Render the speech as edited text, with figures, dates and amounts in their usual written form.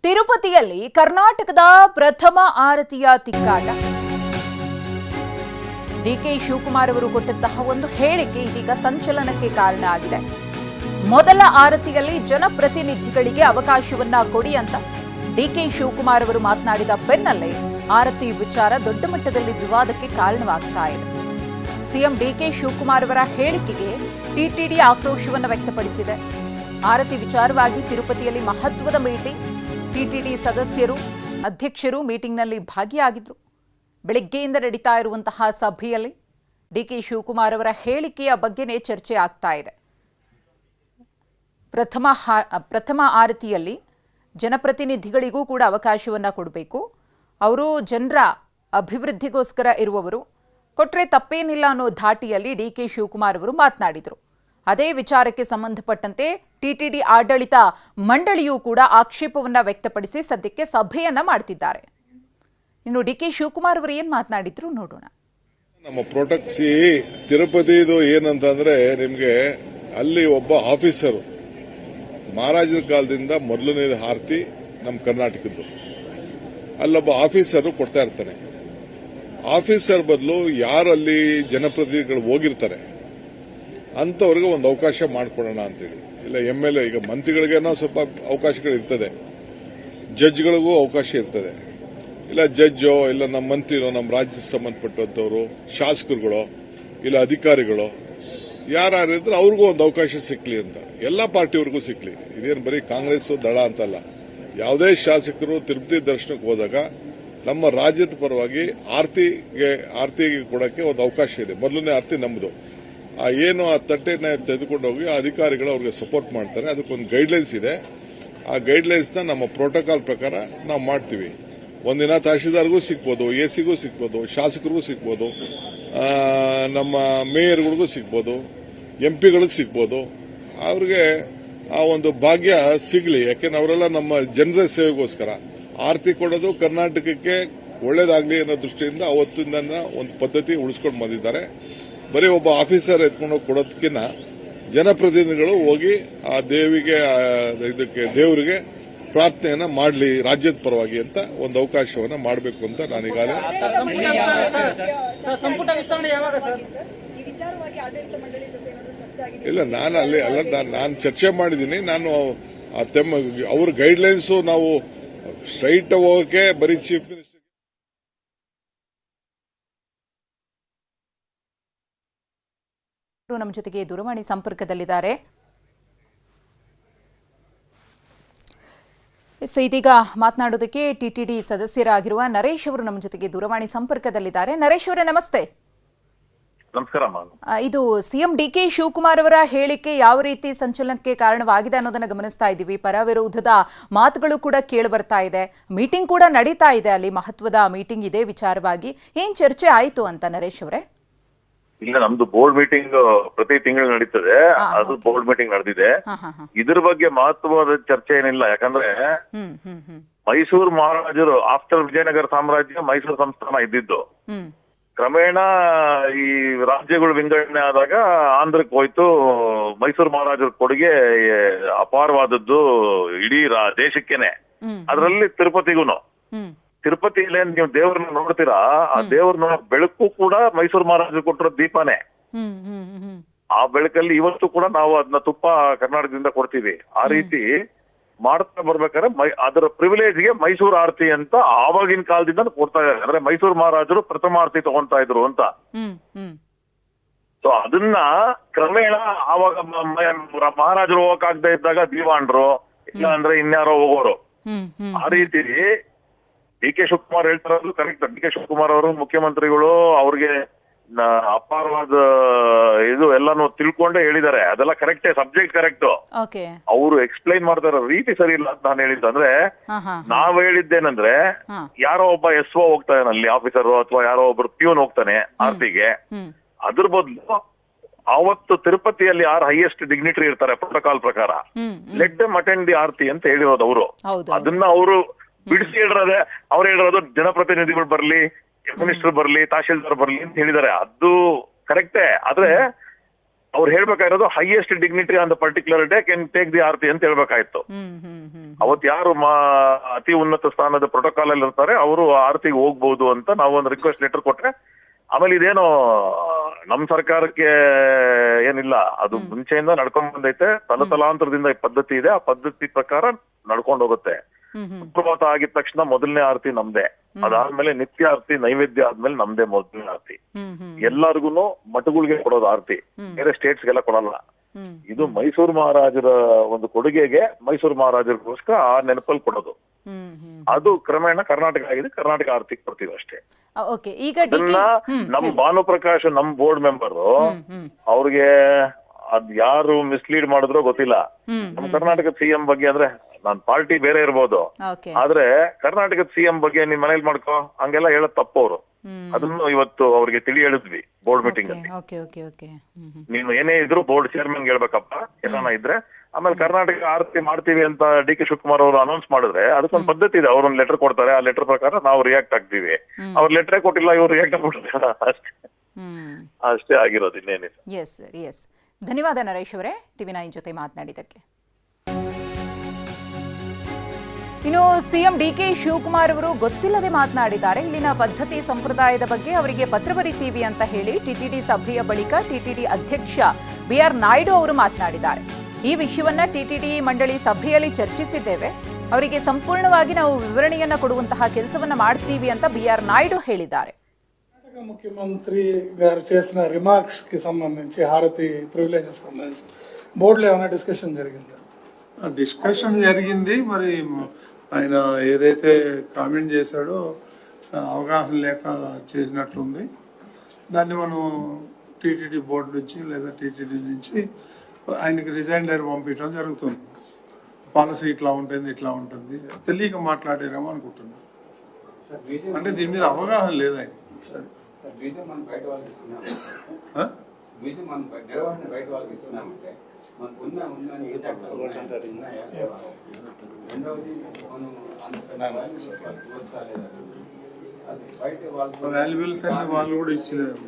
ತಿರುಪತಿಯಲ್ಲಿ ಕರ್ನಾಟಕದ ಪ್ರಥಮ ಆರತಿಯ ತಿಕ್ಕಾಟ. ಡಿಕೆ ಶಿವಕುಮಾರ್ ಅವರು ಕೊಟ್ಟಂತಹ ಒಂದು ಹೇಳಿಕೆ ಇದೀಗ ಸಂಚಲನಕ್ಕೆ ಕಾರಣ ಆಗಿದೆ. ಮೊದಲ ಆರತಿಯಲ್ಲಿ ಜನಪ್ರತಿನಿಧಿಗಳಿಗೆ ಅವಕಾಶವನ್ನ ಕೊಡಿ ಅಂತ ಡಿಕೆ ಶಿವಕುಮಾರ್ ಅವರು ಮಾತನಾಡಿದ ಬೆನ್ನಲ್ಲೇ ಆರತಿ ವಿಚಾರ ದೊಡ್ಡ ಮಟ್ಟದಲ್ಲಿ ವಿವಾದಕ್ಕೆ ಕಾರಣವಾಗ್ತಾ ಇದೆ. ಸಿಎಂ ಡಿಕೆ ಶಿವಕುಮಾರ್ ಅವರ ಹೇಳಿಕೆಗೆ ಟಿಟಿಡಿ ಆಕ್ರೋಶವನ್ನು ವ್ಯಕ್ತಪಡಿಸಿದೆ. ಆರತಿ ವಿಚಾರವಾಗಿ ತಿರುಪತಿಯಲ್ಲಿ ಮಹತ್ವದ ಮೀಟಿಂಗ್. ಟಿಟಿಡಿ ಸದಸ್ಯರು ಅಧ್ಯಕ್ಷರು ಮೀಟಿಂಗ್ನಲ್ಲಿ ಭಾಗಿಯಾಗಿದ್ರು. ಬೆಳಗ್ಗೆಯಿಂದ ನಡೀತಾ ಇರುವಂತಹ ಸಭೆಯಲ್ಲಿ ಡಿಕೆ ಶಿವಕುಮಾರ್ ಅವರ ಹೇಳಿಕೆಯ ಬಗ್ಗೆನೇ ಚರ್ಚೆ ಆಗ್ತಾ ಇದೆ. ಪ್ರಥಮ ಆರತಿಯಲ್ಲಿ ಜನಪ್ರತಿನಿಧಿಗಳಿಗೂ ಕೂಡ ಅವಕಾಶವನ್ನು ಕೊಡಬೇಕು. ಅವರು ಜನರ ಅಭಿವೃದ್ಧಿಗೋಸ್ಕರ ಇರುವವರು, ಕೊಟ್ಟರೆ ತಪ್ಪೇನಿಲ್ಲ ಅನ್ನೋ ಧಾಟಿಯಲ್ಲಿ ಡಿಕೆ ಶಿವಕುಮಾರ್ ಅವರು ಮಾತನಾಡಿದರು. ಅದೇ ವಿಚಾರಕ್ಕೆ ಸಂಬಂಧಪಟ್ಟಂತೆ ಟಿಟಿಡಿ ಆಡಳಿತ ಮಂಡಳಿಯೂ ಕೂಡ ಆಕ್ಷೇಪವನ್ನು ವ್ಯಕ್ತಪಡಿಸಿ ಸದ್ಯಕ್ಕೆ ಸಭೆಯನ್ನ ಮಾಡ್ತಿದ್ದಾರೆ. ಇನ್ನು ಡಿಕೆ ಶಿವಕುಮಾರ್ ಅವರು ಏನ್ ಮಾತನಾಡಿದ್ರು ನೋಡೋಣ. ನಮ್ಮ ಪ್ರೊಟೆಕ್ಸಿ ತಿರುಪತಿದು ಏನಂತಂದ್ರೆ, ನಿಮಗೆ ಅಲ್ಲಿ ಒಬ್ಬ ಆಫೀಸರು ಮಹಾರಾಜರ ಕಾಲದಿಂದ ಮೊದಲನೇ ಆರತಿ ನಮ್ಮ ಕರ್ನಾಟಕದ್ದು, ಅಲ್ಲೊಬ್ಬ ಆಫೀಸರು ಕೊಡ್ತಾ ಇರ್ತಾನೆ. ಆಫೀಸರ್ ಬದಲು ಯಾರಲ್ಲಿ ಜನಪ್ರತಿನಿಧಿಗಳು ಹೋಗಿರ್ತಾರೆ ಅಂತವ್ರಿಗೆ ಒಂದು ಅವಕಾಶ ಮಾಡಿಕೊಡೋಣ ಅಂತೇಳಿ. ಇಲ್ಲ MLA, ಈಗ ಮಂತ್ರಿಗಳಿಗೇನೋ ಸ್ವಲ್ಪ ಅವಕಾಶಗಳು ಇರ್ತದೆ, ಜಡ್ಜ್ಗಳಿಗೂ ಅವಕಾಶ ಇರ್ತದೆ. ಇಲ್ಲ ಜಡ್ಜೋ, ಇಲ್ಲ ನಮ್ಮ ಮಂತ್ರಿನೋ, ನಮ್ಮ ರಾಜ್ಯಕ್ಕೆ ಸಂಬಂಧಪಟ್ಟಂತವರು, ಶಾಸಕರುಗಳು, ಇಲ್ಲ ಅಧಿಕಾರಿಗಳು ಯಾರಿದ್ರೆ ಅವ್ರಿಗೂ ಒಂದು ಅವಕಾಶ ಸಿಕ್ಲಿ ಅಂತ. ಎಲ್ಲಾ ಪಾರ್ಟಿಯವ್ರಿಗೂ ಸಿಕ್ಲಿ. ಇದೇನು ಬರೀ ಕಾಂಗ್ರೆಸ್ ದಳ ಅಂತಲ್ಲ. ಯಾವುದೇ ಶಾಸಕರು ತಿರುಪತಿ ದರ್ಶನಕ್ಕೆ ಹೋದಾಗ ನಮ್ಮ ರಾಜ್ಯದ ಪರವಾಗಿ ಆರತಿಗೆ ಕೊಡಕ್ಕೆ ಒಂದು ಅವಕಾಶ ಇದೆ. ಮೊದಲನೇ ಆರತಿ ನಮ್ಮದು. ಏನು ಆ ತಟ್ಟೆನ ತೆಗೆದುಕೊಂಡು ಹೋಗಿ ಅಧಿಕಾರಿಗಳು ಅವ್ರಿಗೆ ಸಪೋರ್ಟ್ ಮಾಡ್ತಾರೆ. ಅದಕ್ಕೊಂದು ಗೈಡ್ಲೈನ್ಸ್ ಇದೆ. ಆ ಗೈಡ್ಲೈನ್ಸ್ನ ನಮ್ಮ ಪ್ರೋಟೋಕಾಲ್ ಪ್ರಕಾರ ನಾವು ಮಾಡ್ತೀವಿ. ಒಂದಿನ ತಹಶೀಲ್ದಾರ್ಗೂ ಸಿಗ್ಬೋದು, ಎಸಿಗೂ ಸಿಗ್ಬೋದು, ಶಾಸಕರಿಗೂ ಸಿಗ್ಬೋದು, ನಮ್ಮ ಮೇಯರ್ಗಳಿಗೂ ಸಿಗ್ಬೋದು, MP ಗಳಿಗೆ ಸಿಗ್ಬೋದು. ಅವ್ರಿಗೆ ಆ ಒಂದು ಭಾಗ್ಯ ಸಿಗಲಿ. ಯಾಕೆಂದ್ರೆ ಅವರೆಲ್ಲ ನಮ್ಮ ಜನರ ಸೇವೆಗೋಸ್ಕರ ಆರತಿ ಕೊಡೋದು ಕರ್ನಾಟಕಕ್ಕೆ ಒಳ್ಳೇದಾಗ್ಲಿ ಅನ್ನೋ ದೃಷ್ಟಿಯಿಂದ ಅವತ್ತಿಂದ ಒಂದು ಪದ್ಧತಿ ಉಳಿಸ್ಕೊಂಡು ಬಂದಿದ್ದಾರೆ. ಬರೀ ಒಬ್ಬ ಆಫೀಸರ್ ಎತ್ಕೊಂಡು ಹೋಗಿ ಕೊಡೋದಕ್ಕಿಂತ ಜನಪ್ರತಿನಿಧಿಗಳು ಹೋಗಿ ಆ ದೇವರಿಗೆ ಪ್ರಾರ್ಥನೆಯನ್ನ ಮಾಡಲಿ ರಾಜ್ಯದ ಪರವಾಗಿ ಅಂತ ಒಂದು ಅವಕಾಶವನ್ನ ಮಾಡಬೇಕು ಅಂತ ನಾನೀಗಾಗಲೇ ಇಲ್ಲ, ನಾನು ಚರ್ಚೆ ಮಾಡಿದ್ದೀನಿ. ನಾನು ಅವ್ರ ಗೈಡ್ಲೈನ್ಸ್ ನಾವು ಸ್ಟ್ರೈಟ್ ಹೋಗಕ್ಕೆ ಬರೀ ಚೀಫ್ ಮಿನಿಸ್ಟರ್ ನಮ್ಮ ಜೊತೆಗೆ ದೂರವಾಣಿ ಸಂಪರ್ಕದಲ್ಲಿದ್ದಾರೆ. ಇದೀಗ ಮಾತನಾಡೋದಕ್ಕೆ ಟಿಟಿಡಿ ಸದಸ್ಯರಾಗಿರುವ ನರೇಶ್ ಅವರು ನಮ್ಮ ಜೊತೆಗೆ ದೂರವಾಣಿ ಸಂಪರ್ಕದಲ್ಲಿದ್ದಾರೆ. ನರೇಶ್ ಅವರೇ ನಮಸ್ತೆ. ನಮಸ್ಕಾರ. ಇದು ಸಿಎಂ ಡಿಕೆ ಶಿವಕುಮಾರ್ ಅವರ ಹೇಳಿಕೆ ಯಾವ ರೀತಿ ಸಂಚಲನಕ್ಕೆ ಕಾರಣವಾಗಿದೆ ಅನ್ನೋದನ್ನ ಗಮನಿಸ್ತಾ ಇದ್ದೀವಿ. ಪರ ವಿರೋಧದ ಮಾತುಗಳು ಕೂಡ ಕೇಳಿ ಬರ್ತಾ ಇದೆ. ಮೀಟಿಂಗ್ ಕೂಡ ನಡೀತಾ ಇದೆ, ಅಲ್ಲಿ ಮಹತ್ವದ ಮೀಟಿಂಗ್ ಇದೆ ವಿಚಾರವಾಗಿ. ಏನ್ ಚರ್ಚೆ ಆಯ್ತು ಅಂತ ನರೇಶ್ ಅವರೇ? ಇಲ್ಲ, ನಮ್ದು ಬೋರ್ಡ್ ಮೀಟಿಂಗ್ ಪ್ರತಿ ತಿಂಗಳು ನಡೀತದೆ. ಅದು ಬೋರ್ಡ್ ಮೀಟಿಂಗ್ ನಡೆದಿದೆ. ಇದ್ರ ಬಗ್ಗೆ ಮಹತ್ವದ ಚರ್ಚೆ ಏನಿಲ್ಲ. ಯಾಕಂದ್ರೆ ಮೈಸೂರು ಮಹಾರಾಜರು ಆಫ್ಟರ್ ವಿಜಯನಗರ ಸಾಮ್ರಾಜ್ಯ ಮೈಸೂರು ಸಂಸ್ಥಾನ ಇದ್ದಿದ್ದು. ಕ್ರಮೇಣ ಈ ರಾಜ್ಯಗಳು ವಿಂಗಡಣೆ ಆದಾಗ ಆಂಧ್ರಕ್ಕೆ ಹೋಯ್ತು. ಮೈಸೂರು ಮಹಾರಾಜರ ಕೊಡುಗೆ ಅಪಾರವಾದದ್ದು ಇಡೀ ದೇಶಕ್ಕೇನೆ. ಅದರಲ್ಲಿ ತಿರುಪತಿಗೂನು. ತಿರುಪತಿಯಲ್ಲಿ ನೀವು ದೇವ್ರನ್ನ ನೋಡ್ತೀರಾ, ಆ ದೇವ್ರನ್ನ ಬೆಳಕು ಕೂಡ ಮೈಸೂರು ಮಹಾರಾಜರು ಕೊಟ್ಟಿರೋ ದೀಪನೇ. ಆ ಬೆಳಕಲ್ಲಿ ಇವತ್ತು ಕೂಡ ನಾವು ಅದನ್ನ ತುಪ್ಪ ಕರ್ನಾಟಕದಿಂದ ಕೊಡ್ತೀವಿ. ಆ ರೀತಿ ಮಾಡ್ತಾ ಬರ್ಬೇಕಾದ್ರೆ ಅದರ ಪ್ರಿವಿಲೇಜ್ಗೆ ಮೈಸೂರು ಆರತಿ ಅಂತ ಆವಾಗಿನ ಕಾಲದಿಂದ ಕೊಡ್ತಾ ಇದ್ದಾರೆ. ಅಂದ್ರೆ ಮೈಸೂರು ಮಹಾರಾಜರು ಪ್ರಥಮ ಆರತಿ ತಗೊಂತಾ ಇದ್ರು ಅಂತ. ಸೊ ಅದನ್ನ ಕ್ರಮೇಣ ಆವಾಗ ಮಹಾರಾಜರು ಹೋಗಕ್ಕಾಗದೆ ಇದ್ದಾಗ ದಿವಾಣರು, ಇಲ್ಲ ಅಂದ್ರೆ ಇನ್ಯಾರೋ ಹೋಗೋರು. ಆ ರೀತಿ ಡಿಕೆ ಶಿವಕುಮಾರ್ ಹೇಳ್ತಾರದು ಕರೆಕ್ಟ್. ಡಿಕೆ ಶಿವಕುಮಾರ್ ಅವರು ಮುಖ್ಯಮಂತ್ರಿಗಳು, ಅವ್ರಿಗೆ ಅಪಾರವಾದ ಇದು ಎಲ್ಲಾನು ತಿಳ್ಕೊಂಡೇ ಹೇಳಿದ್ದಾರೆ. ಅದೆಲ್ಲ ಕರೆಕ್ಟೇ, ಸಬ್ಜೆಕ್ಟ್ ಕರೆಕ್ಟ್. ಅವರು ಎಕ್ಸ್ಪ್ಲೈನ್ ಮಾಡ್ತಾರ ರೀತಿ ಸರಿ ಇಲ್ಲ ಅಂತ ನಾನು ಹೇಳಿದ್ದು. ಅಂದ್ರೆ ನಾವ್ ಹೇಳಿದ್ದೇನಂದ್ರೆ, ಯಾರೋ ಒಬ್ಬ SO ಹೋಗ್ತಾನೆ ಅಲ್ಲಿ ಆಫೀಸರ್, ಅಥವಾ ಯಾರೋ ಒಬ್ರು ಪ್ಯೂನ್ ಹೋಗ್ತಾನೆ ಆರ್ತಿಗೆ. ಅದ್ರ ಬದಲು ಅವತ್ತು ತಿರುಪತಿಯಲ್ಲಿ ಯಾರು ಹೈಯೆಸ್ಟ್ ಡಿಗ್ನಿಟರಿ ಇರ್ತಾರೆ ಪ್ರೋಟೋಕಾಲ್ ಪ್ರಕಾರ, ಲೆಟ್ ದೆಮ್ ಅಟೆಂಡ್ ದಿ ಆರ್ತಿ ಅಂತ ಹೇಳಿರೋದು ಅವರು. ಅದನ್ನ ಅವರು ಬಿಡಿಸಿ ಹೇಳಿರೋದೆ. ಅವ್ರು ಹೇಳಿರೋದು ಜನಪ್ರತಿನಿಧಿಗಳು ಬರ್ಲಿ, ಮಿನಿಸ್ಟರ್ ಬರ್ಲಿ, ತಹಶೀಲ್ದಾರ್ ಬರ್ಲಿ ಅಂತ ಹೇಳಿದ್ದಾರೆ. ಅದು ಕರೆಕ್ಟೇ. ಆದ್ರೆ ಅವ್ರು ಹೇಳ್ಬೇಕಾಗಿರೋದು highest dignitary on the particular day can take the aarti ಅಂತ ಹೇಳ್ಬೇಕಾಯ್ತು. ಅವತ್ತು ಯಾರು ಅತಿ ಉನ್ನತ ಸ್ಥಾನದ ಪ್ರೋಟೋಕಾಲ್ ಅಲ್ಲಿ ಇರ್ತಾರೆ ಅವರು ಆರತಿಗೆ ಹೋಗ್ಬಹುದು ಅಂತ ನಾವು ಒಂದು ರಿಕ್ವೆಸ್ಟ್ ಲೆಟರ್ ಕೊಟ್ರೆ, ಆಮೇಲೆ ಇದೇನು ನಮ್ ಸರ್ಕಾರಕ್ಕೆ ಏನಿಲ್ಲ, ಅದು ಮುಂಚೆಯಿಂದ ನಡ್ಕೊಂಡ್ ಬಂದೈತೆ, ತಲತಲಾಂತರದಿಂದ ಈ ಪದ್ಧತಿ ಇದೆ, ಆ ಪದ್ಧತಿ ಪ್ರಕಾರ ನಡ್ಕೊಂಡು ಹೋಗುತ್ತೆ. ಸುಪ್ರಭಾತ ಆಗಿದ ತಕ್ಷಣ ಮೊದಲನೇ ಆರತಿ ನಮ್ದೇ, ಅದಾದ್ಮೇಲೆ ನಿತ್ಯ ಆರತಿ, ನೈವೇದ್ಯ ಆದ್ಮೇಲೆ ನಮ್ದೇ ಮೊದಲನೇ ಆರತಿ. ಎಲ್ಲಾರ್ಗುನು ಮಠಗಳಿಗೆ ಕೊಡೋದು ಆರತಿ, ಬೇರೆ ಸ್ಟೇಟ್ಸ್ಗೆಲ್ಲ ಕೊಡಲ್ಲ. ಇದು ಮೈಸೂರು ಮಹಾರಾಜರ ಒಂದು ಕೊಡುಗೆಗೆ, ಮೈಸೂರು ಮಹಾರಾಜರಿಗೋಸ್ಕರ ಆ ನೆನಪಲ್ಲಿ ಕೊಡೋದು. ಅದು ಕ್ರಮೇಣ ಕರ್ನಾಟಕ ಆಗಿದೆ, ಕರ್ನಾಟಕ ಆರತಿ ಕೊಡ್ತೀವಿ ಅಷ್ಟೇ. ಈಗ ನಮ್ ಭಾನುಪ್ರಕಾಶ್ ನಮ್ ಬೋರ್ಡ್ ಮೆಂಬರ್, ಅವ್ರಿಗೆ ಅದ್ ಯಾರು ಮಿಸ್ಲೀಡ್ ಮಾಡಿದ್ರೋ ಗೊತ್ತಿಲ್ಲ. ನಮ್ ಕರ್ನಾಟಕದ ಸಿಎಂ ಬಗ್ಗೆ ಅಂದ್ರೆ ನಾನ್ ಪಾರ್ಟಿ ಬೇರೆ ಇರ್ಬೋದು, ಆದ್ರೆ ಕರ್ನಾಟಕದ ಸಿಎಂ ಬಗ್ಗೆ ನೀನ್ ಮನೇಲಿ ಮಾಡ್ಕೋ ಹಂಗೆಲ್ಲ ಹೇಳದ್ ತಪ್ಪವ್ರು. ಅದನ್ನು ಇವತ್ತು ಅವ್ರಿಗೆ ತಿಳಿ ಹೇಳಿದ್ವಿ ಬೋರ್ಡ್ ಮೀಟಿಂಗ್ ಅಲ್ಲಿ. ನೀನು ಏನೇ ಇದ್ರು ಬೋರ್ಡ್ ಚೇರ್ಮನ್ ಹೇಳ್ಬೇಕಪ್ಪ ಏನಾನ ಇದ್ರೆ. ಆಮೇಲೆ ಕರ್ನಾಟಕ ಆರತಿ ಮಾಡ್ತೀವಿ ಅಂತ ಡಿ ಕೆ ಶಿವಕುಮಾರ್ ಅವರು ಅನೌನ್ಸ್ ಮಾಡಿದ್ರೆ ಅದಕ್ಕೊಂದು ಪದ್ಧತಿ ಇದೆ. ಅವ್ರೊಂದು ಲೆಟರ್ ಕೊಡ್ತಾರೆ, ಆ ಲೆಟರ್ ಪ್ರಕಾರ ನಾವು ರಿಯಾಕ್ಟ್ ಆಗ್ತೀವಿ. ಅವ್ರ ಲೆಟರೇ ಕೊಟ್ಟಿಲ್ಲ, ಇವ್ರು ರಿಯಾಕ್ಟ್ ಆಗ್ಬಿಡ್ತಾರೆ ಅಷ್ಟೇ. ಅಷ್ಟೇ ಆಗಿರೋದು, ಇನ್ನೇನಿಲ್ಲ. Yes sir, yes. ಧನ್ಯವಾದ ನರೇಶ್ ಅವರೇ, TV9 ಜೊತೆ ಮಾತನಾಡಿದ್ದಕ್ಕೆ. ಇನ್ನು ಸಿಎಂ ಡಿ.ಕೆ. ಶಿವಕುಮಾರ್ ಅವರು ಗೊತ್ತಿಲ್ಲದೆ ಮಾತನಾಡಿದ್ದಾರೆ. ಇಲ್ಲಿನ ಪದ್ಧತಿ ಸಂಪ್ರದಾಯದ ಬಗ್ಗೆ ಅವರಿಗೆ ಪತ್ರ ಬರೀತೀವಿ ಅಂತ ಹೇಳಿ ಟಿಟಿಡಿ ಸಭೆಯ ಬಳಿಕ ಟಿಟಿಡಿ ಅಧ್ಯಕ್ಷ BR ನಾಯ್ಡು ಅವರು ಮಾತನಾಡಿದ್ದಾರೆ. ಈ ವಿಷಯವನ್ನ ಟಿಟಿಡಿ ಮಂಡಳಿ ಸಭೆಯಲ್ಲಿ ಚರ್ಚಿಸಿದ್ದೇವೆ, ಅವರಿಗೆ ಸಂಪೂರ್ಣವಾಗಿ ನಾವು ವಿವರಣೆಯನ್ನ ಕೊಡುವಂತಹ ಕೆಲಸವನ್ನ ಮಾಡ್ತೀವಿ ಅಂತ BR ನಾಯ್ಡು ಹೇಳಿದ್ದಾರೆ. కర్ణాటక ముఖ్యమంత్రి గారు చేసిన రిమార్క్స్ కి సంబంధించి హారతి ప్రివిలేజెస్ సంబంధించి బోర్డులో ఏమైనా డిస్కషన్ జరిగిందా? డిస్కషన్ జరిగింది. మరి ఆయన ఏదైతే కామెంట్ చేశాడో అవగాహన లేక చేసినట్లుంది. దాన్ని మనం టీటీడీ బోర్డు నుంచి లేదా టీటీడీ నుంచి ఆయనకి రిజైన్ లెటర్ పంపించడం జరుగుతుంది. పాలసీ ఇట్లా ఉంటుంది, ఇట్లా ఉంటుంది, తెలియక మాట్లాడారేమో అనుకుంటున్నాను. అంటే దీని మీద అవగాహన లేదు ఆయన. సరే, వాల్యుబుల్స్ అన్ని వాళ్ళు కూడా ఇచ్చినారు.